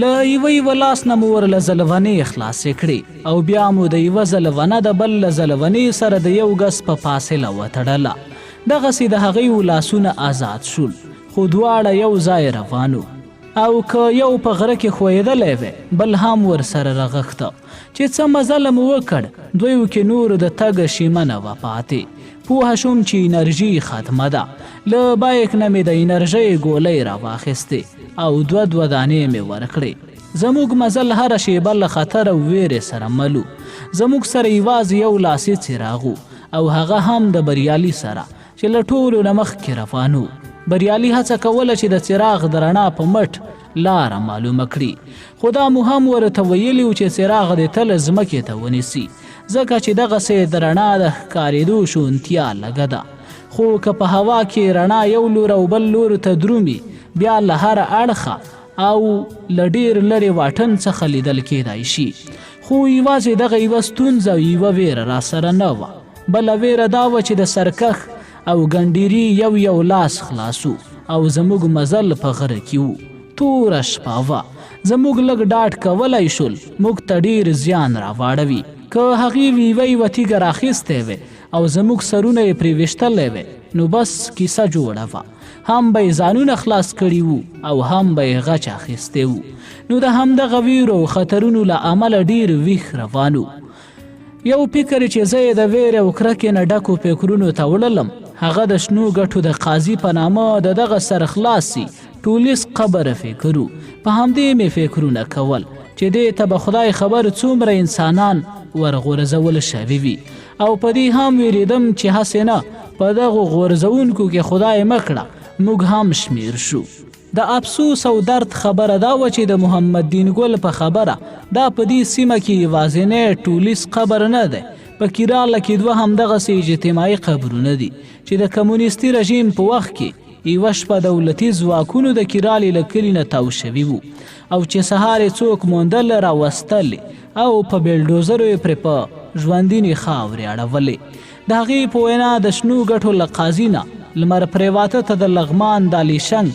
له یوه لاس نه مو ورله زلونې خلاصې کړې او بیا مو د یوه زلونه د بل له زلونې سره د یو ګز په فاصله وتړله. دغسې د هغوی لاسونه آزاد شول خو دواړه یو ځای روانو او که یو په غره کې ښویېدلی وی بل هم ورسره رغښته چې څه مزله مو وکړ دویو کې نور د تګ شیمنه وه پاتې. پوهه شوم چې انرژي ختمه ده. له بایک نه مې د انرژۍ ګولۍ راواخیستې او دوه دانې مې ورکړې. زموږ مزل هره شیبه له خطر او ویرې سره ملو. زموږ سره یوازې یو لاسي څراغ او هغه هم د بریالي سره چې له ټولو نه مخکې روانو. بریالي هڅه کوله چې د څراغ د رڼا په مټ لاره معلومه کړي خو دا مو هم ورته ویلي و چې څراغ دې تل ځمکې ته ونیسي ځکه چې دغسې د رڼا د ښکارېدو شونتیا لږه ده. خو که په هوا کې رڼا یو لور او بل لور ته درومي بیا له هر اړخه او له ډېر لرې واټن څخه لیدل کیدای شي. خو یوازې دغه یوه ستونزه او یوه ویره راسره نه وه. بله ویره دا وه چې د سرکښ او ګنډیري یو لاس خلاصو او زموږ مزل په غره کې وو. توره شپه وه. زموږ لږ ډاډ کولی شول موږ ته ډېر زیان راواړوي. که هغې یوه تیږه راخیستی وی او زموږ سرونه یې پرې ویشتلی وی نو بس کیسه جوړه وه. هم به یې ځانونه خلاص کړي وو او هم به یې غچ اخیستی وو. نو د همدغه ویرو او خطرونو له امله ډېر ویښ روان وو. یو فکر چې زه یې د ویرې او کرکې نه ډکو فکرونو ته وړلم هغه د شنو ګټو د قاضي په نامه د دغه سرخلاصي ټولیز قبر فکر و. په همدې مې فکرونه کول چې دې ته به خدای خبر څومره انسانان ورغورځول شوي وي او په دې هم ویرېدم چې هسې نه په دغو غورځونکو کې خدای مه کړه موږ هم شمیر شو. د افسوس او درد خبره دا وه چې د محمد دین ګل په خبره دا په دې سیمه کې یوازینی ټولیز قبر نه دی. په کیراله کې دوه همدغسې اجتماعي قبرونه دي چې د کمونیستي رژیم په وخت کې یوه شپه دولتي ځواکونو د کیرالې له کلي نه تاو شوي وو او چې سهار یې څوک موندل راوستلې او په بلډوزرو یې پرې په ژوندینې خاورې اړولې. د هغې په وینا د شنو ګټو له قاضي نه لمر پرېواته ته د لغمان د الیشنګ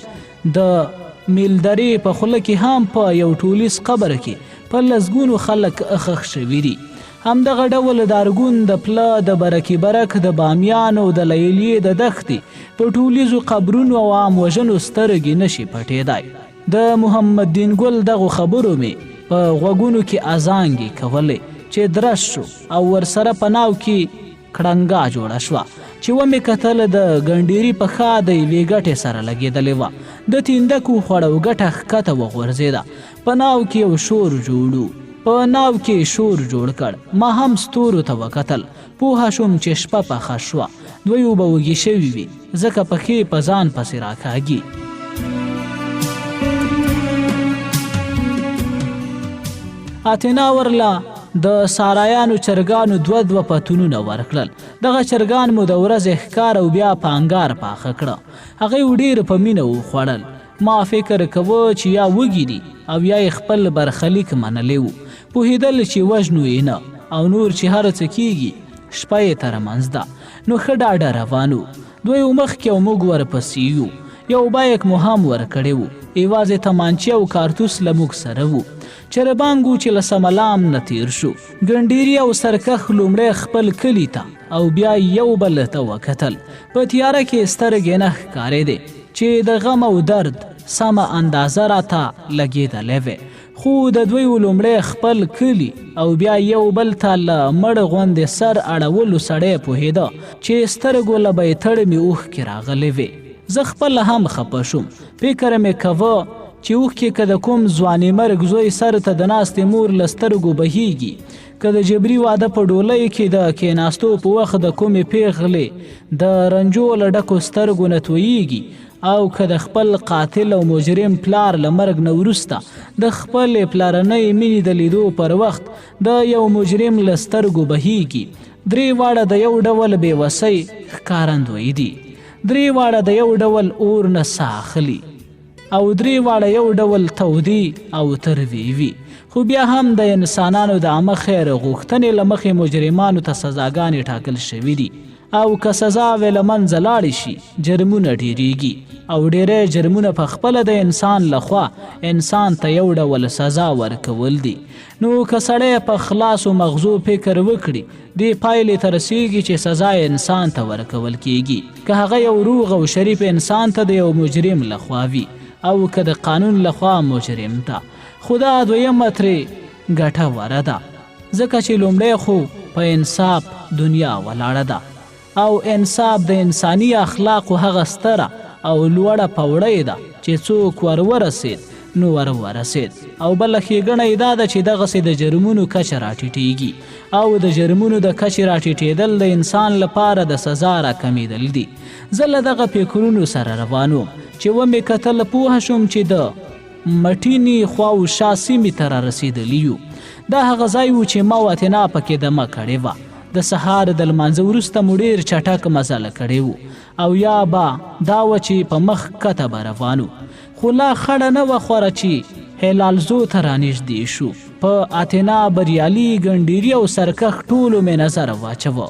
د میلدرې په خوله کې هم په یو ټولیز قبر کې په لسګونو خلک اخښ شوي دي. همدغه ډول د ارګون د پله د برکي برک د بامیانو د لیلیې د دښتې په ټولیزو قبرونو او عام وژنو سترګې نشي پټېدای. د محمد دین ګل دغو خبرو مې په غوږونو کې ازانګې کولې چې درش شو او ورسره په ناو کې کړنګا جوړه شوه چې ومې کتل د ګنډیري په ښا د یوې ګټې سره لګېدلې وه. د تیندکو خوړو ګټه ښکته وغورځېده. په ناو کې یو شور جوړو په ناو کې شور جوړ کړ. ما هم ستورو ته وکتل. پوهه شوم چې شپه پخه شوه. دوی به وږي شوي وي ځکه پښې په ځان پسې راکاږي. اتینا ورله د سارایانو چرګانو دوه پتونونه ورکړل. دغه چرګان مو د ورځې ښکار او بیا په انګار پاخه کړه. هغوی ډېر په مینه وخوړل. ما فکر کوه چې یا وږي دي او یا یې خپل برخلیک منلی و. پوهېدل چې وژنو یې نه او نور چې هر څه کیږي شپه یې تر منځ ده. نو ښه ډاډه روان و. دوی مخکې او موږ ورپسې یو. یو بایک مو هم ورکړی و. یوازې تمانچې او کارتوس له موږ سره و. چربانګ و چې له سملام نه تیر شو. ګنډیري او سرکښ لومړی خپل کلي ته او بیا یو بل ته وکتل. په تیاره کې سترګې نه ښکارېدې چې د غم او درد سمه اندازه راته لګېدلی وی. خو د دوی لومړی خپل کلي او بیا یو بل ته له مړ غوندې سر اړولو سړی پوهېده چې سترګو له بیتړ مې اوښکې راغلې وې. زه خپله هم خفه شوم. فکر مې کوه چې اوښکې که د کوم ځواني مرګ زوی سر ته د ناستې مور له سترګو بهیږي، که د جبري واده په ډولۍ کې د کېناستو په وخت د کومې پیغلې د رنجو له ډکو سترګو نه تویږي، او که د خپل قاتل او مجرم پلار له مرګ نه وروسته د خپلې پلارنۍ مینې د لیدو پر وخت د یو مجرم له سترګو بهیږي. درې واړه د یو ډول بېوسۍ ښکارندوی دي. درې واړه د یو ډول اور نه ساه اخلي او درې واړه یو ډول تودي او تروي وي. خو بیا هم د انسانانو د عامه خیر غوښتنې له مخې مجرمانو ته سزاګانې ټاکل شوي دي. او که سزا وې له منځه لاړې شي جرمونه ډیریږي او ډیری جرمونه په خپله د انسان لخوا انسان ته یو ډول سزا ورکول دي. نو که سړی په خلاصو مغزو فکر وکړي دې پایلې ته رسیږي چې سزا انسان ته ورکول کیږي، که هغه یو روغ او شریف انسان ته د یو مجرم لخوا وي او که د قانون لخوا مجرم ته. خو دا دویمه ترې ګټوره ده ځکه چې لومړی خو په انصاف دنیا ولاړه ده او انصاف د انساني اخلاقو هغه ستره او لوړه پوړۍ ده چې څوک ورسید نو ورسید. او بله ښېګڼه یې دا ده چې دغسې د جرمونو کچه راټیټیږي او د جرمونو د کچې راټیټېدل د انسان لپاره د سزا راکمیدل دي. زه له دغه فکرونو سره روان وم چې ومې کتل پوهه شوم چې د مټینې خوا و شا سیمې ته رارسېدلي یو. دا هغه ځای و چې ما وطنا پکې دمه کړې وه. د سهار د لمانځه وروسته مو ډېر چټک مزله کړی و او یا به دا وه چې په مخ کته به روانو، خو لا خړه نه وه خوره چې هلالزو ته رانږدې شو. په اتنا بریالي ګنډیري او سرکښ ټولو مې نظر واچوه.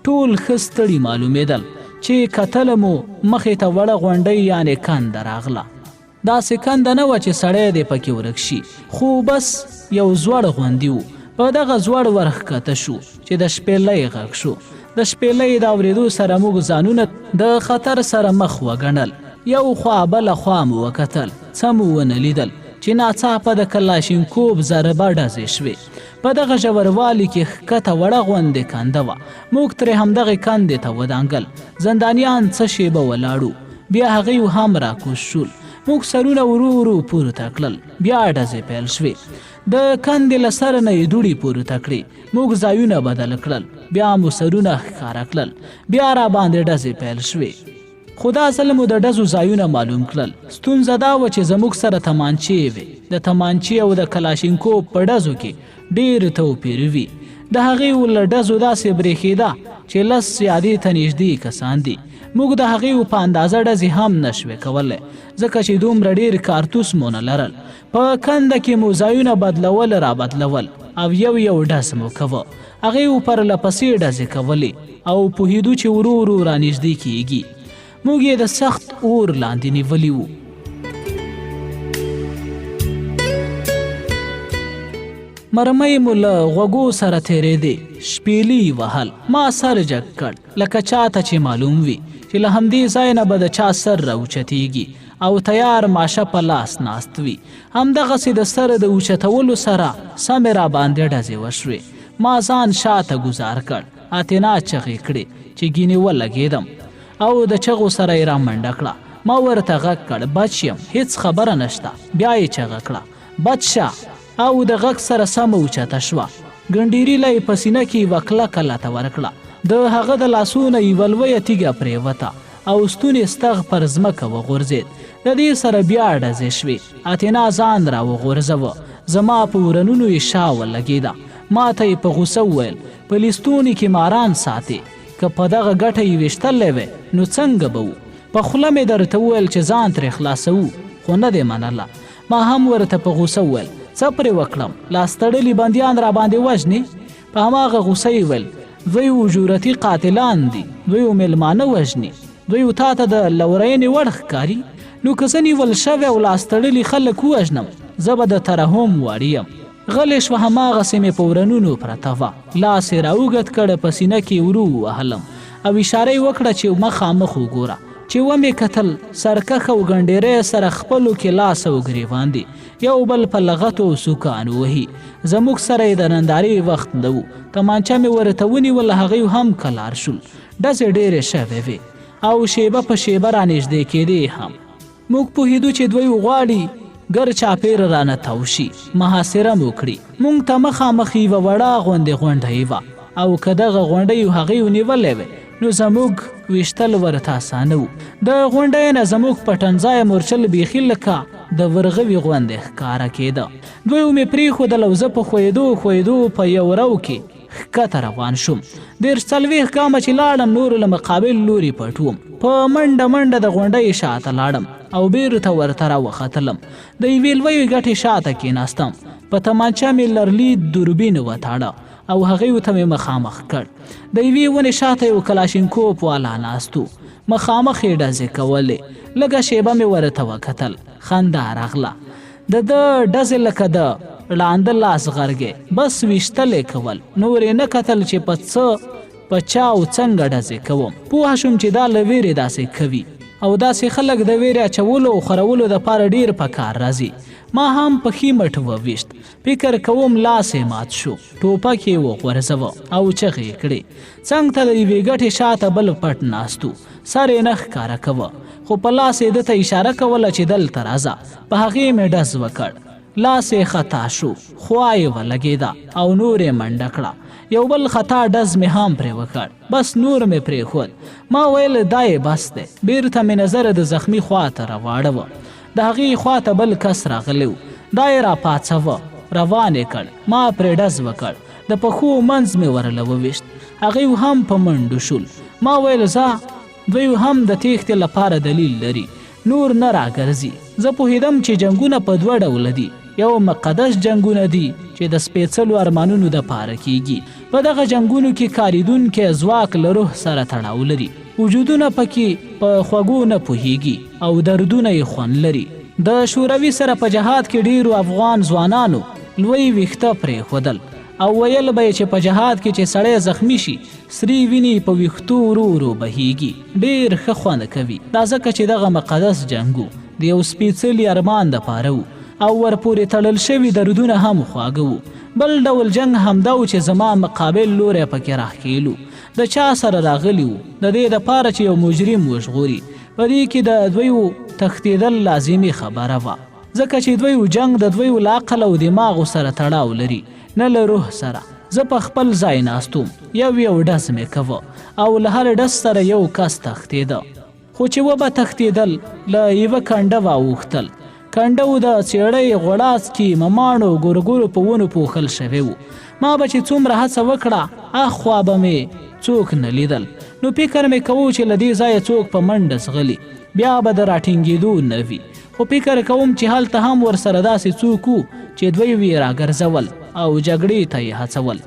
ټول ښه ستړي معلومېدل چې کتله مو مخې ته وړه غونډۍ یعنې کنده راغله. داسې کنده نه وه چې سړی دې پکې ورک شي، خو بس یو زوړ غوندي و. په دغه زوړ ورښکته شو چې د شپېلۍ غږ شو. د شپېلۍ د اورېدو سره موږ ځانونه د خطر سره مخ وګڼل. یو خوا بله خوا مو وکتل، څه مو ونه لیدل چې ناڅاپه د کلاشینکوب ضربه ډزې شوې. په دغه ژوروالي کې ښکته وړه غوندې کنده وه. موږ ترې همدغې کندې ته ودانګل. زندانیان څه شېبه ولاړو، بیا هغوی هم راکوز شول. موږ سرونه ورو ورو پورته کړل، بیا ډزې پیل شوې. د کندې له سره نه یې دوړې پورته کړې. موږ ځایونه بدل کړل، بیا مو سرونه ښکاره کړل، بیا را باندې ډزې پیل شوې. خو دا ځل مو د ډزو ځایونه معلوم کړل. ستونزه دا وه چې زموږ سره تمانچې وې. د تمانچې او د کلاشینکوب په ډزو کې ډېر توپیر وي. د هغې له ډزو داسې برېښېده چې 10 زیادې ته نږدې کسان دي. موږ د هغې په اندازه ډزې هم نشوې کولی ځکه چې دومره ډېر کارتوس مو نه لرل. په کنده کې مو ځایونه بدلول را بدلول او یو یو ډز مو کوه. هغې پرله پسې ډزې کولې او پوهېدو چې ورو ورو رانږدې کیږي. موږ یې د سخت اور لاندې نیولي وو. مرمۍ مو له غوږو سره تېرېدې، شپېلي وهل. ما سر جګ کړ لکه چاته چې معلوم وي چې له همدې ځای نه به د چا سر راوچتېږي او تیار ماشه په لاس ناست وي. همدغسې د سر د اوچتولو سره سمې را باندې ډزې وشوې. ما ځان شاته ګزار کړ، اتنا چغې کړې چې ګینې ولګېدم او د چغو سره یې را منډه کړه. ما ورته غږ کړ بچ یم، هېڅ خبره نشته. بیا یې چغه کړه بچ شه او د غږ سره سمه اوچته شوه. ګنډیري له یې په سینه کې یوه کلکه لته ورکړه. د هغه د لاسونه یوه لویه تیږه پرېوته او ستونې ستغ پر ځمکه وغورځېد. د دې سره بیا ډزې شوې. اتنا ځان را وغورځوه. زما په ورنونو یې شا ولګېده. ما ته یې په غوسه وویل په لیستوني کې ماران ساتې، که په دغه ګټه یې ویشتلی وی نو څنګه به وو. په خوله مې درته وویل چې ځان ترې خلاصوو، خو نه دې منله. ما هم ورته په غوسه وویل څه پرې وکړم، لاستړلي بندیان را باندې وژنې. په هماغه غوسه یې ویل دوی اجورتي قاتلان دي، دوی میلمانه وژني، دوی تا ته د لورینې وړ ښکاري. نو که زه نیول شوی او لاستړلي خلک ووژنم زه به د ترحم وړ یم. غلی شوه، هماغسې مې په ورنونو پرته وه. لاس یې راوږد کړ، په سینه کې ورو ووهلم او اشاره یې وکړه چې مخامخ وګوره. چې ومې کتل سرکښ او ګنډېری سره خپلو کې لاس او ګریوان دي، یو بل په لغتو او سوکان وهي. زموږ سره یې د نندارې وخت نه و. تمانچه مې ورته ونیول، هغوی هم کلار شول. ډزې ډېرې شوې وې او شیبه په شیبه رانږدې کېدې هم. موږ پوهېدو چې دوی غواړي ګر چاپېره رانه تاو شي، محاصره مو کړي. موږ ته مخامخ یوه وړه غوندې غونډۍ وه او که دغه غونډۍ هغوی ونیولی وی نو زموږ ویشتل ورته اسانه و. د غونډۍ نه زموږ پټنځای مورچل بیخي لکه د ورغوي غوندې ښکاره کېده. دوی مې پرېښودل او زه په ښویېدو په یو رو کې ښکته روان شوم. 40 ګامه چې لاړم نور له مقابل لوري پټ وم. په منډه د غونډۍ شاته لاړم او بیرته ورته راوختلم. د یوې لویې ګټې شاته کېناستم. په تمانچه مې لرلید دوربین وتاړه او هغې ته مې مخامخ کړ. د یوې ونې شاته یو کلاشینکوف والا ناست و. مخامخ یې ډزې کولې. لږه شیبه مې ورته وکتل. خندا راغله. د ډزې لکه د ړانده لاس غرګې بس ویشتلې کول. نور یې نه کتل چې په چا او څنګه ډزې کوم. پوه شوم چې دا له ویرې داسې کوي او داسې خلک د ویرې اچولو او خرولو دپاره ډیر په کار راځي. ما هم پښې مټ وویشت. فکر کوم لاس یې مات شو. ټوپک یې وغورځوه او چغې یې کړې. څنګ ته د یوې ګټې شاته بل پټ ناست و. سر یې نه ښکاره کوه خو په لاس یې ده ته اشاره کوله چې دلته راځه. په هغې مې ډز وکړ. لاس یې خطا شو. خوا یې ولګېده او نور یې منډه کړه. یو بل خطا ډز مې هم پرې وکړ. بس نور مې پرېښود. ما ویل دا یې بس دی. بیرته مې نظر د زخمي خوا ته راواړوه. د هغې خوا ته بل کس راغلی و. دا یې راپاڅوه. روان یې کړ. ما پرې ډز وکړ. د پښو منځ مې ورله وویشت. هغې هم په منډو شول. ما ویل ځه دوی هم د تېښتې لپاره دلیل لري. نور نه راګرځي. زه پوهېدم چې جنګونه په دوه ډوله دي. یو مقدس جنګونه دي چې د سپېڅلو ارمانونو دپاره کیږي. په دغه جنګونو کې کاریدونکی ځواک له روح سره تړاو لري. وجودونه پکې په خوږو نه پوهیږي او دردونه یې خوند لري. د شوروي سره په جهاد کې ډیرو افغان ځوانانو لوی ویښته پرېښودل او ویل به یې چې په جهاد کې چې سړی زخمی شي سرې وینې په ویښتو ورو ورو بهیږي. ډیر ښه خوند کوي. دا ځکه چې دغه مقدس جنګ د یو سپېڅلي ارمان دپاره و او ورپورې تړل شوي دردونه هم خواږه وو. بل ډول جنګ همدا و چې زما مقابل لوری پکې راښکیلو. د چا سره راغلی وو د دې دپاره چې یو مجرم وژغوري. په دې کې د دویو تښتېدل لازمي خبره وه ځکه چې دویو جنګ د دویو له عقل او دماغو سره تړاو لري نه له روح سره. زه په خپل ځای ناستوم. یو ډز مې کوه او له هر ډز سره یو کس تښتېده. خو چې وبه تښتېدل له یوه کنډه واوښتل. کنډه و د څېړۍ غوړاڅکي مماڼو ګورګورو په ونو پوښل شوی و. ما به چې څومره هڅه وکړه اخوا به مې څوک نه لیدل. نو فکر مې کوو چې له دې ځایه څوک په منډه ځغلي بیا به د راټینګېدو نه وي. خو فکر کوم چې هلته هم ورسره داسې څوک و چې دوی یې راګرځول او جګړې ته یې هڅول.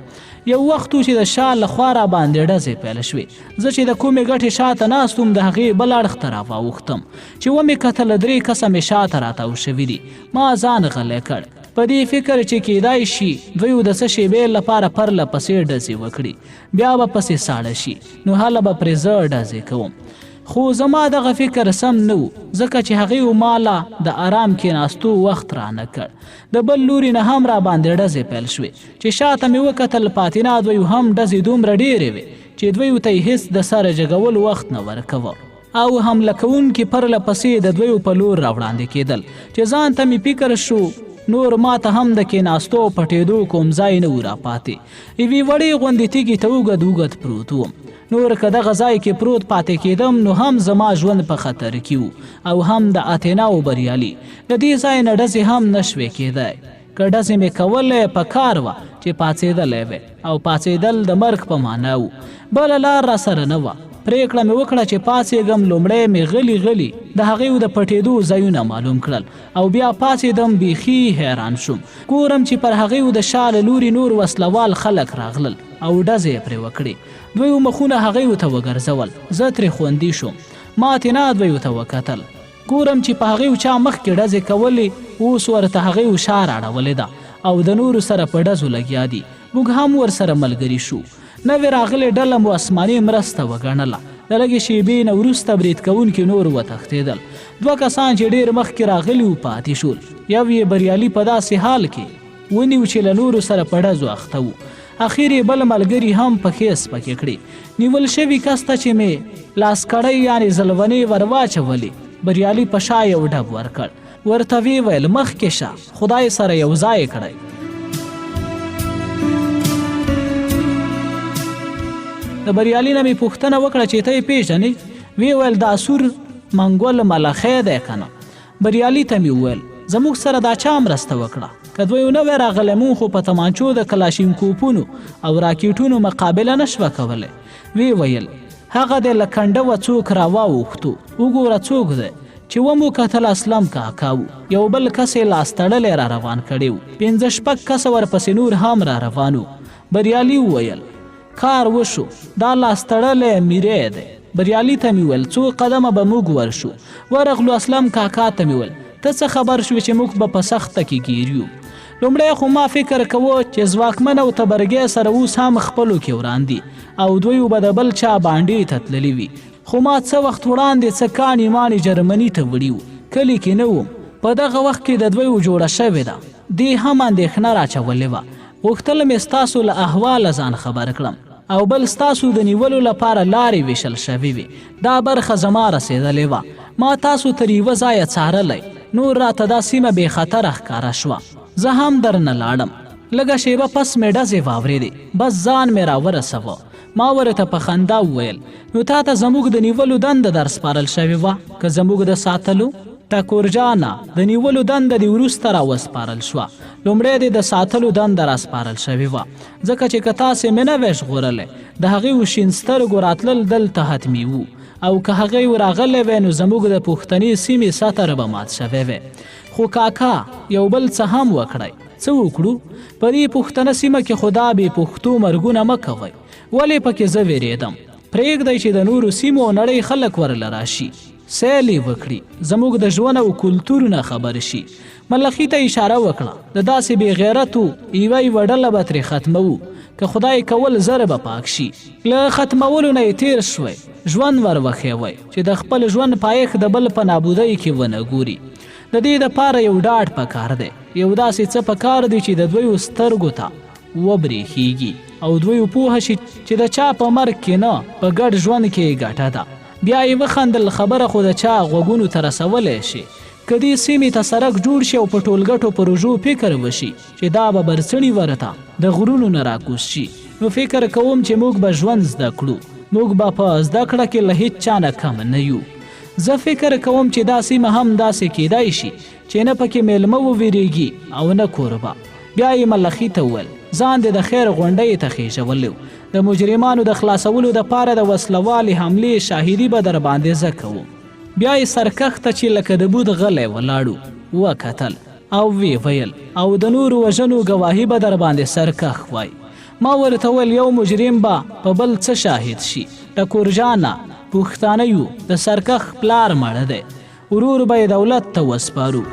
یو وخت و چې د شا له خوا را باندې ډزې پیل شوې. زه چې د کومې ګټې شاته ناست وم د هغې بل اړخ ته راواوښتم چې ومې کتله 3 کسه مې شاته راتاو شوي دي. ما ځان غلی کړ په دې فکر چې کیدای شي دوی د څه شیبې لپاره پرله پسې ډزې وکړي بیا به پسې ساړه شي نو هله به پرې زه ډزې کوم. خو زما دغه فکر سم نه و ځکه چې هغې ماله د آرام کېناستو وخت رانه کړ. د بل لوري نه هم را باندې ډزې پیل شوې چې شاته مې وکتل پاتینا دوی هم ډزې دومره ډېرې وې چې دوی ته یې هېڅ د سره جګولو وخت نه ورکوه او حمله کوونکي پرله پسې د دوی په لور راوړاندې کېدل چې ځان ته مې فکر شو نور ما ته هم د کېناستو پټېدو کوم ځای نه و راپاتې. یوې وړې غوندې تیږې ته اوږد پروت وم. نور که دغه ځای کې پروت پاتې کېدم نو هم زما ژوند په خطر کې و او هم د اتیناو بریالي. د دې ځای نه ډزې هم نه شوې کېدی. که ډزې مې کولی په کار وه چې پاڅېدلی وې او پاڅېدل د مرګ په معنا و. بله لار را سره نه وه. پریکړه مې وکړه چې پاڅېږم. لومړی مې غلي د هغې د پټېدو ځایونه معلوم کړل او بیا پاڅېدم. بیخي حیران شوم. ګورم چې پر هغې د شا له لوري نور وسلوال خلک راغلل او ډزې یې پرې وکړې. دوی مخونه هغې ته وګرځول. زه ترې خوندي شوم. ما تینا دوی ته وکتل. ګورم چې په هغې چا مخکې ډزې کولې اوس ورته هغې شا راړولې ده او د نورو سره په ډزو لګیا دي. موږ هم ورسره ملګري شو. نوې راغلې ډله مو آسماني مرسته وګڼله. د لږې شېبې نه وروسته برید کوونکي نور وتښتېدل. 2 کسان چې ډېر مخکې راغلي وو پاتې شول. یو یې بریالي په داسې حال کې ونیو چې له نورو سره په ډزو اخته وو. اخیر یې بل ملګري هم پکې سپکې کړې. نیول شوي کس ته چې مې لاسکړۍ یعنې زلونې ور واچولې بریالي په شا یو ډب ورکړ. ورته ویې ویل مخکې شه خدای سره یو ځای کړی. د بریالي نه مې پوښتنه وکړه چې ته یې پېژنې؟ ویې ویل دا سور منګول ملخی دی که نه؟ بریالي ته مې وویل زموږ سره دا چا مرسته وکړه؟ که دوی نه وی راغلی مونږ خو په تمانچو د کلاشینکوفونو او راکېټونو مقابله نه شوه کولی. ویې ویل هغه دی له کنډه وه څوک راواوښتو. وګوره څوک دی. چې ومو کتل اسلم کاکا و. یو بل کس یې لاس تړلی را روان کړی و. 5-6 کسه ورپسې نور هم را روان و. بریالي وویل کار وشو، دا لاس تړلی میری دی. بریالي ته مې ویل 2 قدمه به موږ ورشو. ورغلو. اسلم کاکا ته مې ویل ته څه خبر شوې چې موږ به په سخته کې ګیر یو؟ لومړی خو ما فکر کوو چې ځواکمن او تبرګی سره اوس هم خپلو کې وران دي او دوی به د بل چا باندې ته تللي وي. خو ما څه وخت وړاندې څه کاڼي ماڼي جرمني ته وړي وو، کلي کې نه وم. په دغه وخت کې د دوی جوړه شوې ده. دې هم اندېښنه راچولې وه. غوښتل مې ستاسو له احواله ځان خبر کړم او بل ستاسو د نیولو لپاره لارې ویشل شوې وې. دا برخه زما رسېدلې وه. ما تاسو تر یوه ځایه څارلی، نور راته دا سیمه بې خطره ښکاره شوه. زه هم درنه لاړم. لږه شیبه پس مې ډزې واورېدې، بس ځان مې راورسوه. ما ورته په خندا وویل نو تا ته زموږ د نیولو دنده در سپارل شوې وه که زموږ د ساتلو؟ ټکور جانه د نیولو دنده دې وروسته راوسپارل شوه، لومړی دې د ساتلو دنده راسپارل شوې وه، ځکه چې که تاسې مې نه وی ژغورلی د هغې و شین سترګو راتلل دلته حتمي وو، او که هغې و راغلی وی نو زموږ د پښتني سیمې سطر به مات شوی وی. خو کاکا یو بل څه هم وکړئ. څه وکړو؟ په دې پښتنه سیمه کې خدا بې پښتو مرګونه مه کوئ. ولې پکې زه ویرېدم؟ پرېږدئ چې د نورو سیمو او نړۍ خلک ورله راشي، سیل یې وکړي، زموږ د ژوند او کلتور نه خبر شي. ملخي ته اشاره وکړه د داسې بې غیرتو یوه ډله به ترې ختموو، که خدای کول زر به پاک شي. له ختمولو نه یې تیر شوی، ژوند ور وښیوئ چې د خپل ژوند پایښت د بل په نابودۍ کې ونه ګوري. د دې دپاره یو ډاډ پکار دی، یو داسې څه پکار دی چې د دویو سترګو ته وبرېښیږي او دوی پوهه شي چې د چا په مرګ کې نه په ګډ ژوند کې ګټه ده. بیا یې وخندل خبره خو د چا غوږونو ته رسولی شي. که دې سیمې ته سړک جوړ شي او په ټولګټو پروژو فکر وشي چې دا به برڅڼي ورته د غرونو نه راکوز شي، نو فکر کوم چې موږ به ژوند زده کړو. موږ به په زده کړه کې له هیڅ چا نه کم نه یو. زه فکر کوم چې دا سیمه هم داسې کیدای شي چې نه پکې میلمه وویریږي او نه کوربه. بیا یې ملخي ته وویل ځان دې د خیر غونډۍ ته خېژولی و، د مجرمانو د خلاصولو دپاره د وسلوالې حملې شاهدي به در باندې زه کوم. بیا یې سرکښ ته چې لکه د بود غلی ولاړو وکتل او وی ویل او د نورو وژنو ګواهي به در باندې سرکښ وای. ما ورته ویل یو مجرم به په بل څه شاهد شي؟ ټکور جانه پښتانه یو، د سرکښ پلار مړه دی، ورور به یې دولت ته وسپارو.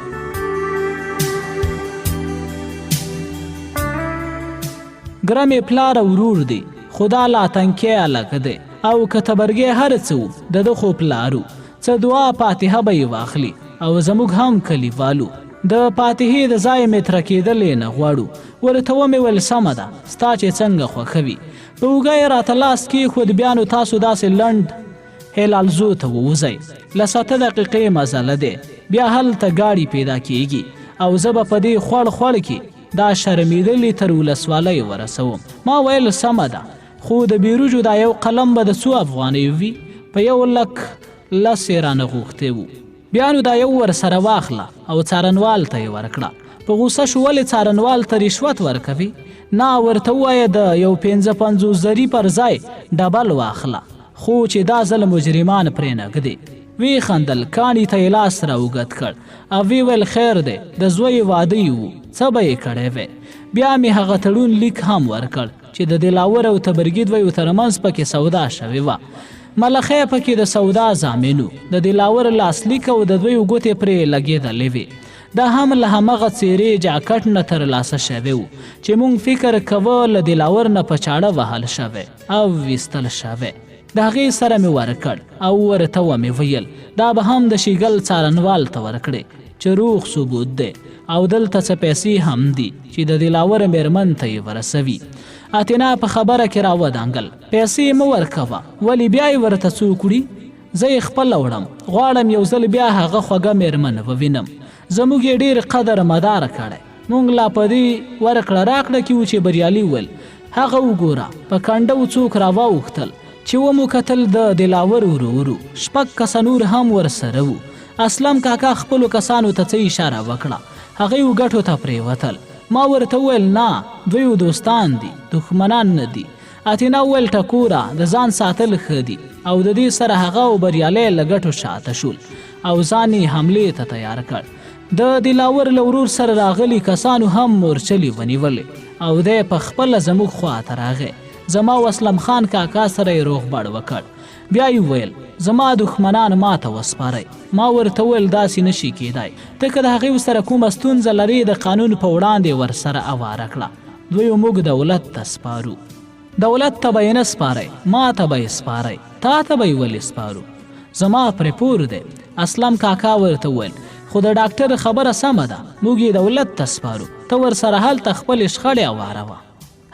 ګرمې پلار ورور دی، خدا لا تنکی هلک دی، او که تبرګی هر څه و د ده خو پلارو. څه دعا فاتحه به یې واخلي او زموږ هم کلیوالو د فاتحې د ځای متره کېدلې نه غواړو. ورته ومې ویل سمه ده، ستا چې څنګه خوښوي. په اوږه یې راته لاس کېښود. بیا نو تاسو داسې لنډ هلالزو ته ووځئ، له 7 دقیقې مزله دی، بیا هلته ګاډي پیدا کېږي او زه به په دې خوړ کې دا شرمېدلې تر ولسوالۍ ورسوم. ما ویل سمه ده، خو د بیروجو دا یو قلم به د څو افغانیو وي؟ په 1,10,000 یې رانه غوښتې وو. بیا نو دا یو ورسره واخله او څارنوال ته یې ورکړه. په غوسه شو ولې څارنوال ته رشوت ورکوي؟ نه، ورته ووایه د یو 55 زري پر ځای ډبل واخله، خو چې دا ځل مجرمان پرې نږدې. وی خندل، کاڼي ته یې لاس راوږد کړ او وی ویل خیر دی، د زوی واده یې وو، څه به یې کړی وی. بیا مې هغه تړون لیک هم ورکړ چې د دلاور او تبرګي دویو ترمنځ پکې سودا شوې وه. ملخی پکې د سودا ضامن و، د دلاور لاسلیک او د دویو ګوتې پرې لګېدلې وې. دا هم له همغه څیرې جاکټ نه ترلاسه شوی و چې موږ فکر کوه له دلاور نه په چاړه وهل شوی او ویستل شوی. د هغې سره مې ورکړ او ورته ومې ویل دا به هم د شیګل څارنوال ته ورکړې چې روغ ثبوت دی او دلته څه پیسې هم دي چې د دلاور میرمن ته یې ورسوي. اتینا په خبره کې راودانګل، پیسې مه ورکوه، ولې بیا یې ورته څه وکړي؟ زه یې خپله وړم، غواړم یو ځل بیا هغه خوږه میرمن ووینم. زموږ یې ډېر قدر مدار کړی. موږ لا په دې ورکړه راکړه کې وو چې بریالي ول. هغه وګوره په کنډه و څوک راواوښتل چې ومو کتل د دلاور ورورو 6 کسه نور هم ورسره وو. اسلم کاکا خپلو کسانو ته څه اشاره وکړه، هغوی و ګټو ته پرېوتل. ما ورته وویل نه، دوی دوستان دي، دښمنان نه دي. اتینا وویل ټکوره د ځان ساتل ښه دي، او د دې سره هغه او بریالی له ګټو شاته شول او ځان یې حملې ته تیار کړ. د دلاور له ورور سره راغلي کسانو هم مورچلې ونیولې او دی په خپله زموږ خواته راغی. زما او اسلم خان کاکا سره یې روغبړ وکړ. بیا یې وویل زما دښمنان ما ته وسپارئ. ما ورته وویل داسې نشي کیدای، ته که د هغې سره کومه ستونزه لرې د قانون په وړاندې ورسره اواره کړه. دوی موږ دولت ته سپارو. دولت ته به یې نه سپارئ، ما ته به یې سپارئ. تا ته به یې ولې سپارو؟ زما پرې پور دی. اسلم کاکا ورته وویل خو د ډاکټر خبره سمه ده، موږ یې دولت ته سپارو، ته ورسره هلته خپلې شخړې اواره وه.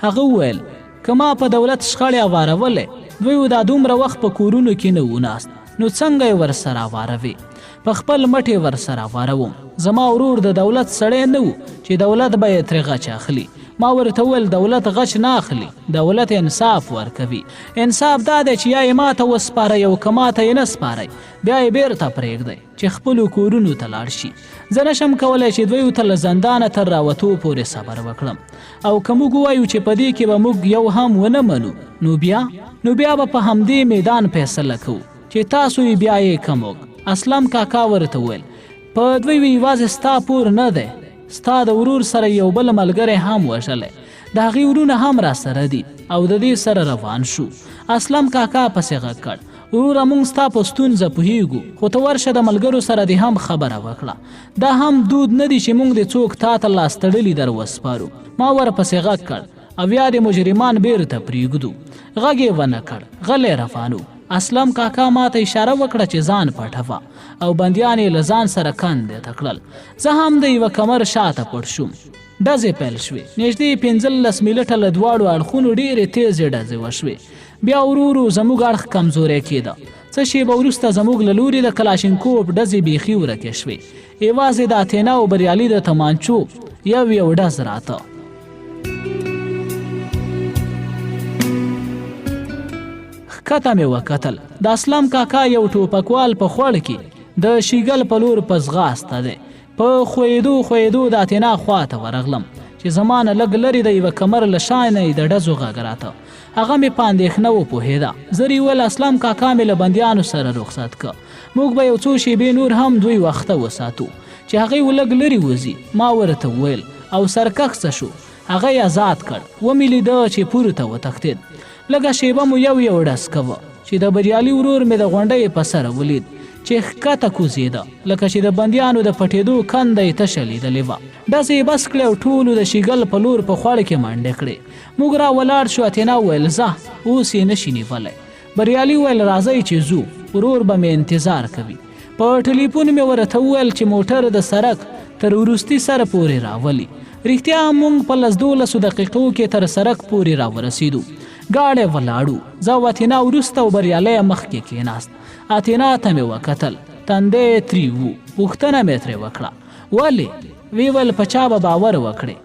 هغه وویل که ما په دولت شخړې اوارولې، دوی دا دومره وخت په کورونو کې نه و ناست، نو څنګه یې ورسره اوروي؟ په خپل مټ یې ورسره اوروم. زما ورور د دولت سړی نه و چې دولت به یې ترې غچ اخلي. ما ورته وویل دولت غچ نه اخلي، دولت انصاف ورکوي. انصاف دا دی چې یا یې ما ته وسپارئ او که ما ته یې نه سپارئ، بیا یې بیرته پرېږدئ چې خپلو کورونو ته لاړ شي. زه نشم کولی چې دویو ته له زندانه تر راوتو پورې صبر وکړم، او که موږ ووایو چې په دې کې به موږ یو هم ونه منو، نو بیا به په همدې میدان فیصله کوو چې تاسو یې بیا یې کموږ. اسلم کاکا ورته وویل په دوی یوازې ستا پور نه دی، ستا د ورور سره یو بل ملګری هم وژلی، د هغې ورونه هم را سره دي او د دې سره روان شو. اسلم کاکا پسې غږ کړ وروره موږ ستا په ستونزه پوهیږو، خو ته ورشه د ملګرو سره دې هم خبره وکړه. دا هم دود نه دی چې موږ دې څوک تا ته لاس تړلي در وسپارو. ما ورپسې غږ کړ او یا د مجرمان بیرته پرېږدو. غږ یې ونه کړ، غلی روانو. اسلم کاکا ما ته اشاره وکړه چې ځان پټوه او بندیان یې له ځان سره کندې ته کړل. زه هم د یوه کمر شاته پټ شوم. ډزې پیل شوې، نږدې 15 منټه له دواړو اړخونو ډېرې تیزې ډزې وشوې. بیا ورو ورو زموږ اړخ کمزوری کېده. څه شېبه وروسته زموږ له لورې د کلاشینکوف ډزې بیخي ورکې شوې. یوازې د اتینا او بریالي د تمانچو یو ډز راته. ښکته مې وکتل، د اسلم کاکا یو ټوپکوال په خوړ کې د شیګل په لور په ځغاسته دی. په خویدو د اتینا خواته ورغلم چې زما نه لږ لرې د یوه کمر له شانه یې د ډزو غږ راته. هغه مې په اندېښنه وپوهېده. زه یې وویل اسلم کاکا مې له بندیانو سره رخصت که، موږ به یو څو شېبې نور هم دوی وخته وساتو چې هغې لږ لرې وځي. ما ورته وویل او سرکښ شو. هغه یې آزاد کړ. ومې لیده چې پورته وتښتېد. لږه شېبه مو یو ډز کوه چې د بریالي ورور مې د غونډۍ په سره ولید چې ښکته کوزېده، لکه چې د بندیانو د پټېدو کنده یې تشه لیدلې وه. ډزې یې بس کړې او ټولو د شیګل په لور په خوړ کې منډې کړې. موږ را ولاړ شو. اتینا وویل ځه اوس یې نشي نیولی. بریالي وویل راځئ چې ځو، ورور به مې انتظار کوي. په ټلیفون مې ورته وویل چې موټر د سړک تر وروستي سره پورې راولي. رښتیا موږ په 10-12 دقیقو کې تر سړک پورې راورسېدو. ګاډی ولاړو. زه او اتینا وروسته او بریالی مخکې کېناست. اتینا ته مې وکتل، تندی تریو و. پوښتنه مې ترې وکړه ولې؟ ویې ویل په چا به باور وکړې؟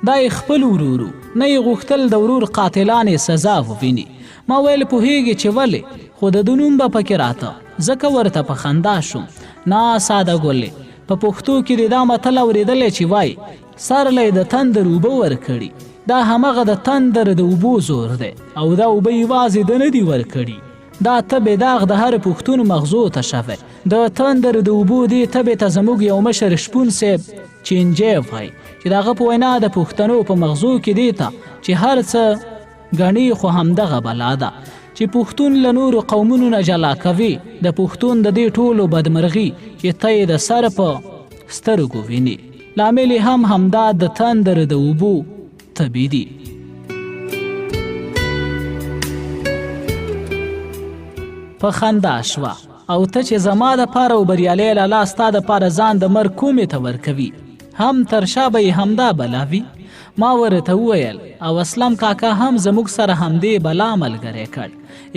دا یې خپل ورور و، نه یې غوښتل د ورور قاتلان یې سزا وویني. ما ویل پوهېږې چې ولې، خو د ده نوم به پکې راته. ځکه ورته په خندا شوم. نه ساده ګلې، په پښتو کې دې دا متل اورېدلی چې وایي سرلی د تندر اوبه ورکړي. دا همغه د تندر د اوبو زور دی او دا اوبه یوازې ده نه دي ورکړي. دا تبې داغ د هر پښتون مغزو ته شوی. د تندر د اوبو دې تبې ته زموږ یو مشر شپون صاحب چینجی وایي چې د هغه په وینا د پښتنو په مغزو کې دې ته چې هر څه ګڼي خو همدغه بلا ده چې پښتون له نورو قومونو نه جلا کوي. د پښتون د دې ټولو بدمرغي چې ته یې د سر په سترګو ویني، لامل هم همدا د تندر د اوبو تبې دي. په خندا شوه او ته چې زما دپاره او بریالی لالا ستا دپاره ځان د مرګ کومې ته ورکوي، هم تر شا به یې همدا بلا وي. ما ورته وویل او اسلم کاکا هم زموږ سره همدې بلا ملګری کړ،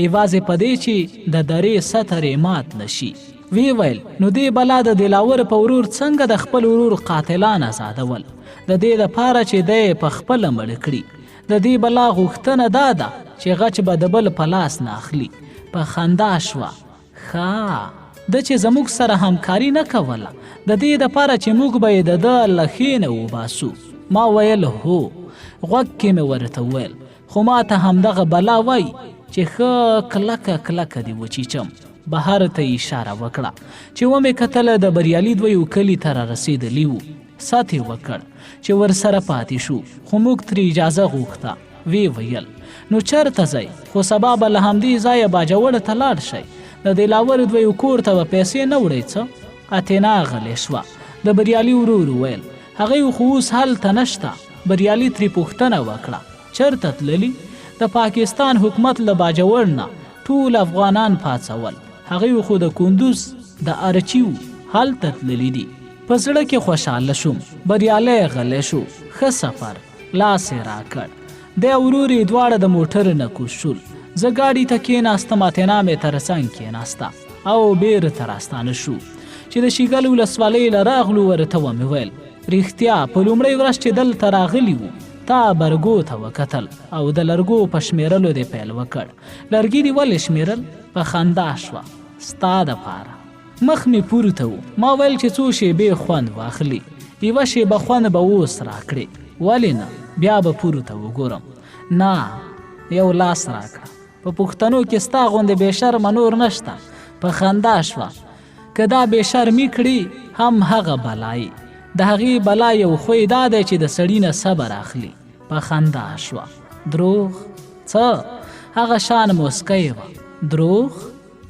یوازې په دې چې د درې ستر یې مات نشي. وی ویل نو دې بلا د دلاور په ورور څنګه د خپل ورور قاتلان آزادول؟ د دې دپاره چې دی په خپله مړ کړي. د دې بلا غوښتنه دا ده چې غچ به د بل په لاس نه اخلي. په خندا شوه. ښه ده چې زموږ سره همکاري نه کوله، د دې دپاره چې موږ به یې د ده له ښې نه وباسو. ما ویل هو. غوږ کې مې ورته وویل خو ما ته همدغه بلا وایي چې ښه کلکه کلکه دې وچیچم. بهر ته اشاره وکړه چې ومې کتله د بریالي دویو کلي ته رارسېدلي وو. سات یې وکړ چې ورسره پاتې شو، خو موږ ترې اجازه غوښته. وی ویل نو چېرته ځئ؟ خو سبا به له همدې ځایه باجوړ ته لاړ شئ. د دلاور دویو کور ته به پیسې نه وړئ څه؟ اتینا غلې شوه. د بریالي ورور وویل هغوی خو اوس هلته نشته. بریالي ترې پوښتنه وکړه چېرته تللي؟ د پاکستان حکومت له باجوړ نه ټول افغانان پاڅول. هغوی خو د کندوز د ارچیو هلته تللي دي. په زړه کې خوشحاله شوم. بریالی غلی شو. ښه سفر. لاس یې راکړ. دی ورور یې دواړه د موټر نه کوز شول. زه ګاډي ته کېناستم، اتینا مې تر څنګ کېناسته او بیرته راستانه شو. چې د شیګل ولسوالۍ له راغلو ورته ومې ویل رښتیا په لومړۍ ورځ چې دلته راغلي وو تا برګو ته وکتل او د لرګو په شمیرلو دې پیل وکړ. لرګي دې ولې شمیرل؟ په خندا شوه. ستا دپاره. مخ مې پورته و. ما ویل چې څو شیبې خوند واخلي، یوه شیبه خوند به اوس راکړې. ولې نه؟ بیا به پورته وګورم. نه، یو لاس راکړه. په پښتنو کې ستا غوندې بې شرمه نور نشته. په خندا شوه. که دا بې شرمي کړي هم هغه بلایي. د هغې بلا یو خوی دا دی چې د سړي نه صبر اخلي. په خندا شوه. دروغ؟ څه؟ هغه شان موسکی وه. دروغ؟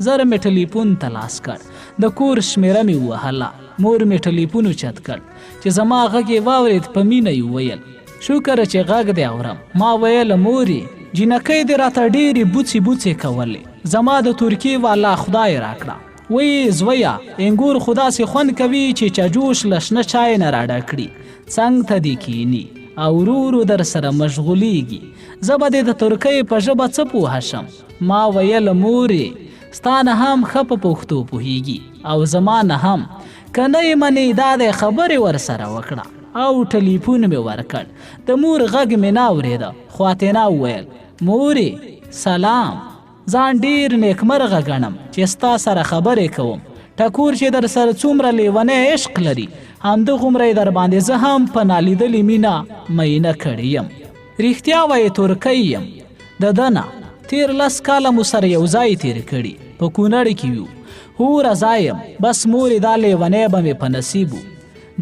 زر مې ټلیفون ته لاس کړ. د کور شمیره مې ووهله. مور مې ټلیفون اوچت کړ چې زما غږ یې واورېد. په مینه یې وویل شکر چې غږ دې اورم. ما ویل مورې جینکۍ دې راته ډېرې بوڅې بوڅې کولې. زما د ترکیې والا خدای راکړه. وی زویه انګور خو داسې خوند کوي چې چجوش له شنه چای نه راډک کړي. څنګ ته دې کیني او ورو ورو در سره مشغولیږي. زه به دې د ترکۍ په ژبه څه پوهه شم؟ ما ویل مورې ستا نه هم ښه په پښتو پوهیږي او زما نه هم. که نه یې منې دا دی خبرې ورسره وکړه. او ټلیفون مې ورکړ. د مور غږ مې نه اورېده خو اتینا وویل مورې سلام. ځان ډېر نیکمرغه ګڼم چې ستا سره خبرې کوم. ټکور چې در سره څومره لیونی عشق لري همدغومره یې در باندې زه هم په نالیدلې مینه مینه کړې یم. رښتیا وایې ترکی یم. د ده نه تیر 10 کاله مو سره یو ځای تیر کړي. په کونړ کې یو. هو رضا یم. بس مورې دا لیونی به مې په نصیب و.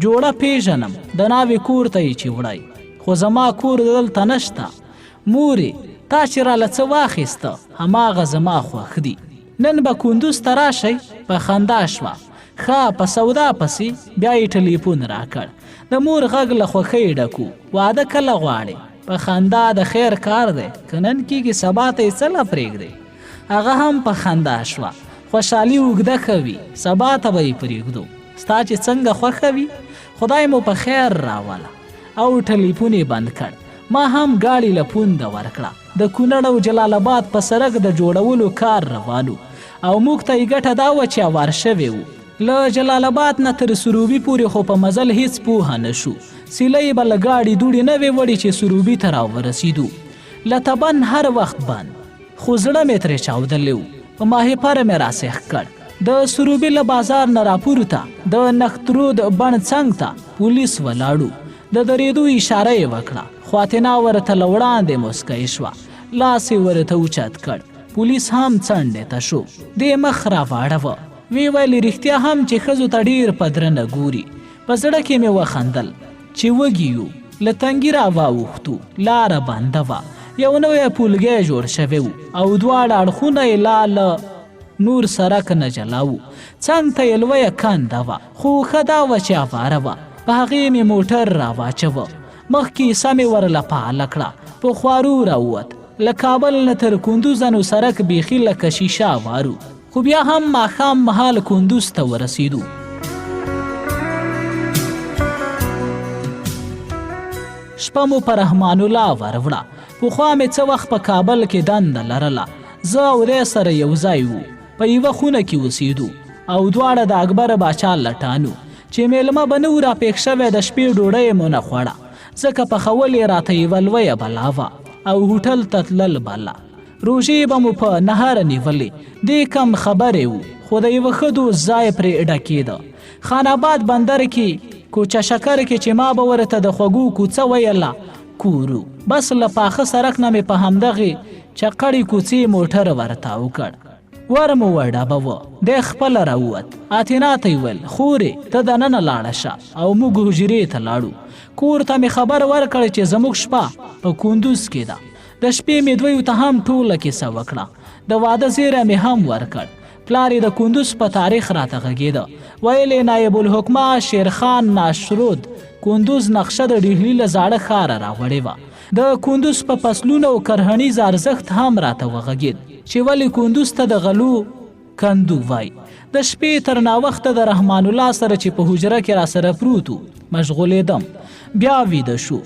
جوړه پیژنم د ناوې کور ته یې چې وړی، خو زما کور دلته نشته. مورې تا چې راله څه واخیسته هماغه زما خوښ دي. نن به کندوز ته راشئ؟ په خندا شوه. ښه په سودا پسې. بیا یې ټلیفون راکړ. د مور غږ له خوښۍ ډکو. واده کله غواړې؟ په خندا د خیر کار دی. که نن کېږي سبا ته یې څه له پرېږدئ؟ هغه هم په خندا شوه. خوشحالي اوږده کوي، سبا ته به یې پرېږدو. ستا چې څنګه خوښه وي خدای مو په خیر راوله. او ټلیفون یې بند کړ. ما هم ګاډي له پونده ورکړه. د کونړ او جلال آباد په سړک د جوړولو کار روانو او موږ ته یې ګټه دا وه چې اوار شوی وو. له جلال آباد نه تر سروبي پورې خو په مزل هیڅ پوهه نه شو. سیلۍ به له ګاډي دوړې نه وې وړې چې سروبي ته راورسېدو. له تبن هر وخت بند، خو زړه مې ترې چاودلی و. په ماهیپر مې راسیخ کړ. د سروبي له بازار نه راپورته د نخترود بڼ څنګ ته پولیس ولاړو. د درېدو اشاره یې وکړه خو اتینا ورته له وړاندې موسکی شوه. لاس یې ورته اوچت کړ. پولیس هم څنډې ته شو. دې مخ راواړوه. وی ویل رښتیا هم چې ښځو ته ډېر په درنه ګوري. په زړه کې مې وخندل چې وږي یو. له تنګي راواوښتو. لاره بنده وه. یو نوی پولګی جوړ شوی و او دواړه اړخونه یې لا له نور سرک نه جلا و. څنګ ته یې لویه کنده وه خو ښه دا وه چې اواره وه. په هغې مې موټر راواچوه. مخکې سمې ورله فعاله کړه. په خوارو راووت. له کابل نه تر کندوز نو سرک بیخي لکه شیشه وارو. خو بیا هم ماښام مهال کندوز ته ورسېدو. شپه مو په رحمان الله وروړه. پخوا مې څه وخت په کابل کې دنده لرله. زه او دی سره یو ځای وو. په یوه خونه کې اوسېدو او دواړه د اکبر باچا لټانو چې میلمه به نه و راپېښ شوی. د شپې ډوډۍ مو نه خوړه ځکه پخول یې راته یوه لویه بلا وه او هوټل ته تلل بله. روژې به مو په نهر نیولې. دې کم خبرې وو خو د یوه ښه دوست ځای پرې ډکېده. خان آباد بندر کې کوچه شکر کې چې ما به ورته د خوږو کوڅه ویله کورو. بس له پاخه سرک نه مې په همدغې چقړې کوڅې موټر ورته وکړ. ورمو وډابه و. دی خپله راووت. اتینا ته یې ویل خورې ته دننه لاړه شه او موږ حجرې ته لاړو. کور ته مې خبر ورکړ چې زموږ شپه په کندوز کې ده. د شپې مې دویو ته هم ټوله کیسه وکړه. د واده زیری مې هم ورکړ. پلار یې د کندوز په تاریخ راته غږېده. ویل نایب الحکمه شیرخان ناشرود کندوز نقشه د ډهلي له زاړه ښاره راوړې وه. د کندوز په فصلونو او کرهنیز ارزښت هم راته وغږېد چې ولې کندوز ته د غلو کندو وای. د شپې تر ناوخته د رحمان الله سره چې په حجره کې را سره پروت و مشغولېدم. بیا ویده شو.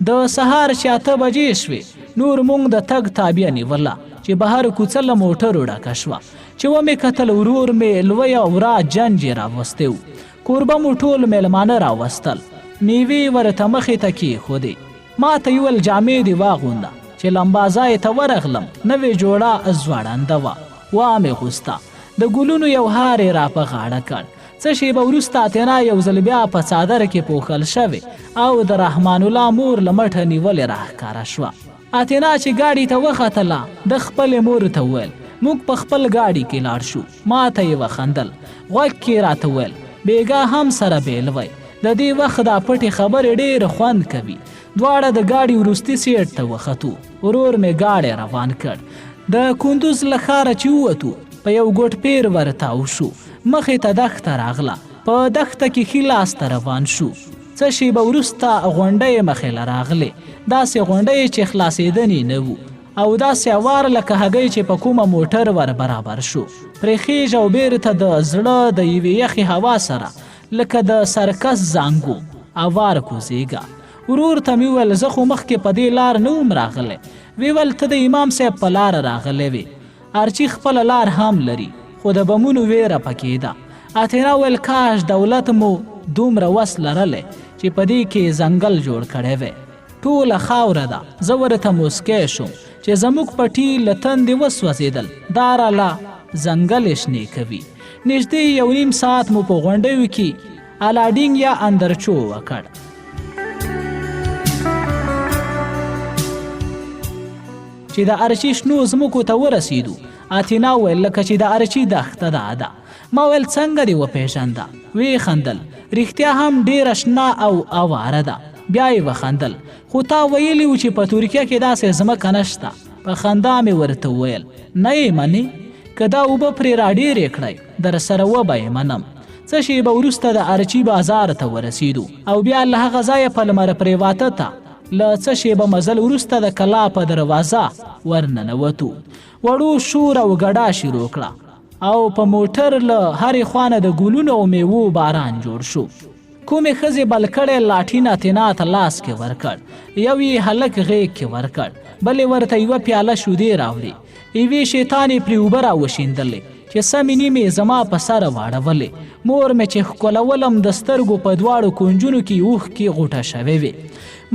د سهار چې 8 بجې شوې نور موږ د تګ تابع نیوله چې بهر کوڅه له موټرو ډکه شوه. چې ومې کتل ورور مې لوی او را جنج یې راوستی و. کوربه مو ټول میلمانه راوستل. میوې ورته مخې ته کېښودې. ما ته یې ویل جامې دې واغونده. چې لمبازای ته ورغلم نوې جوړه ځوړنده وه. وامې غوسته. د ګلونو یو هار یې را په غاړه کړ. څه شېبه وروسته اتینا یو ځل بیا په څادر کې پوښل شوې او د رحمان الله مور له مټه نیولې راښکاره شوه. اتینا چې ګاډي ته وختله د خپلې مور ته وویل موږ په خپل ګاډي کې لاړ شو. ما ته یې وخندل. غوږ کې راته ویل بیګا هم سره بیل وی. د دې وخت دا پټې خبرې ډېر خوند کوي. دواړه د ګاډي وروستي سیټ ته وختو. ورور مې ګاډی روان کړ. د کندوز له ښاره چې ووتو په یو ګوټ پیر ورتاو شو. مخې ته دښته راغله. په دښته کې ښي لاس ته روان شو. څه شېبه وروسته غونډۍ مخې له راغلې. داسې غونډۍ چې خلاصېدنې نه وو او داسې اوار لکه هګۍ چې په کومه موټر ور برابر شو. پرې خیژ او بیرته د زړه د یوې یخې هوا سره لکه د سرکس زانګو اوار کوزیږه. ورور ته مې وویل زه خو مخکې په دې لار نه وم راغلی. وی ویل ته د امام صاحب په لاره راغلی وې. ارچي خپله لار هم لري خو د بمونو ویره پکې ده. اتینا ویل کاش دولت مو دومره وس لرلی چې په دې کې ځنګل جوړ کړی وی. ټوله خاوره ده. زه ورته موسکی شوم چې زموږ پټي له تندې وسوځېدل. دا راله ځنګل شنې کوي. نږدې 1.5 ساعت مو په غونډیو کې الاډینګ یا اندرچو وکړ. چې د ارچي شنو ځمکو ته ورسېدو. اتینا ویل لکه چې د ارچي دښته ده. ما ویل څنګه دې وپېژنده؟ وی خندل. رښتیا هم ډېره شنه او اواره ده. بیا یې وخندل. خو تا ویلي و چې په ترکیه کې داسې ځمکه نشته. په خندا مې ورته وویل نه یې منې؟ که دا اوبه پرې راډېرې کړئ در سره وبه یې منم. څه شېبه وروسته د ارچي بازار ته ورسېدو او بیا له هغه ځایه په لمر پرېواته ته له څه شېبه مزل وروسته د کلا په دروازه ورننوتو. وړو شور او ګډا شروع کړه او په موټر له هرې خوانه د ګلونو او میوو باران جوړ شو. کومې ښځې بل کړی لاټین اتینا ته لاس کې ورکړ. یو یې هلک غېږ کې ورکړ. بلې ورته یوه پیاله شودې راوړې. یوې شیطانې پرې اوبه راوشیندلې چې سمې نیمې زما په سره واړولې. مور مې چې ښکلولم د سترګو په دواړو کنجونو کې اوښکې غوټه شوې وې.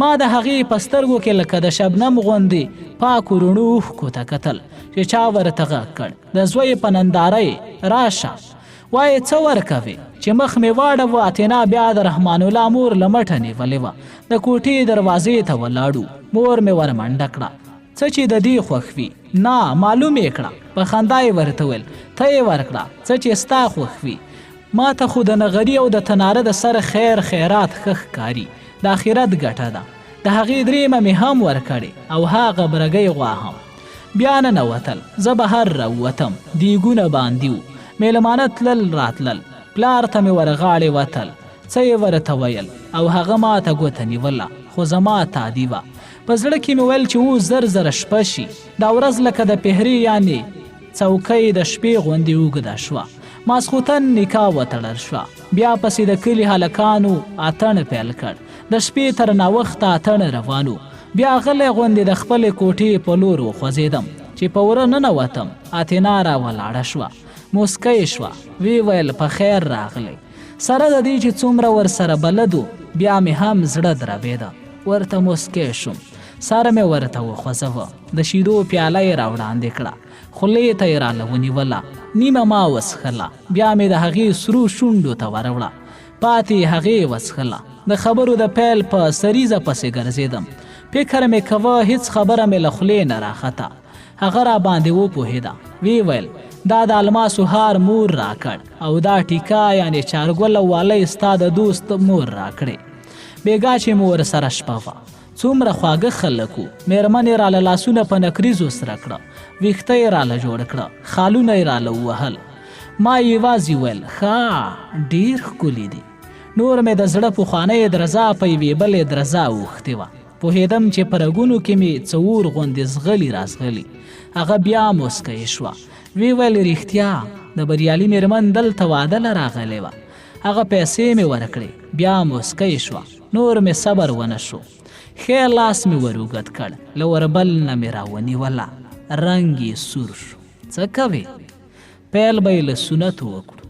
ما د هغې په سترګو کې لکه د شبنم غوندې پاکو رڼو اوښکو ته کتل چې چا ورته غږ کړ د زوی په ننداره یې راشه. وایې څه ورکوې؟ چې مخ مې واړوه. اتینا بیا د رحمان الله مور له مټه نیولې وه. د کوټې دروازې ته ولاړو. مور مې ورمنډه کړه. څه چې د دې خوښ وي نه معلوم یې کړه. په خندا یې ورته ویل ته یې ورکړه څه چې ستا خوښ وي. ما ته خو د نغري او د تناره د سره خیر خیرات ښه ښکاري. د آخرت ګټه ده. د هغې درېیمه مې هم ورکړې او هغه برګۍ غوا هم. بیا ننوتل. زه بهر راووتم. دیګونه باندې وو. میلمانه تلل راتلل. پلار ته مې ورغاړې وتل. څه یې ورته ویل او هغه ما ته ګوته نیوله خو زما تادي وه. په زړه کې مې ویل چې اوس زر زره شپه شي. دا ورځ لکه د پهرې یعنې څوکۍ د شپې غوندې اوږده شوه. ماسخوتن نکاح وتړل شوه. بیا پسې د کلي هلکانو اتڼ پیل کړ. د شپې تر ناوخته اتڼ روانو. بیا غلی غوندې د خپلې کوټې په لور وخوځېدم چې په وره ننوتم. اتینا را ولاړه شوه. موسکی شوه. وی ویل په خیر راغلی. سره د دې چې څومره ورسره بلدو بیا مې هم زړه دربېده. ورته موسکی شوم. سره مې ورته وخوځوه. د شیدو پیاله یې راوړاندې کړه. خولې ته یې راله ونیوله. نیمه ما وڅښله. بیا مې د هغې سرو شونډو ته وروړه. پاتې هغې وڅښله. د خبرو د پیل په سریزه پسې ګرځېدم. فکر مې کوه هیڅ خبره مې له خولې نه راخته. هغه را باندې وپوهېده. وی ویل دا د الماسو هار مور راکړ او دا ټیکا یعنې چارګله والی ستا د دوست مور راکړې. بېګا چې مو ورسره شپه وه څومره خواږه خلک وو. مېرمن یې راله لاسونه په نکریزو سره کړه، ویښته یې راله جوړ کړه، خالونه یې راله ووهل. ما یوازې ویل ښه ډېر ښکلي دي. نور مې د زړه پخوانۍ درزا په یوې بلې درزا اوښتې وه. پوهېدم چې په رګونو کې مې څه اور غوندې زغلي رازغلي. هغه بیا موسکی شوه، وی ویل رښتیا د بریالي مېرمن دلته واده له راغلی وه. هغه پیسې مې ورکړې، بیا موسکی شوه. نور مې صبر ونه شو، ښی لاس مې ور اوږد کړ، له وربل نه مې راونیوله، رنګ یې سور شو. څه کوې؟ پیل به یې له سنتو وکړو.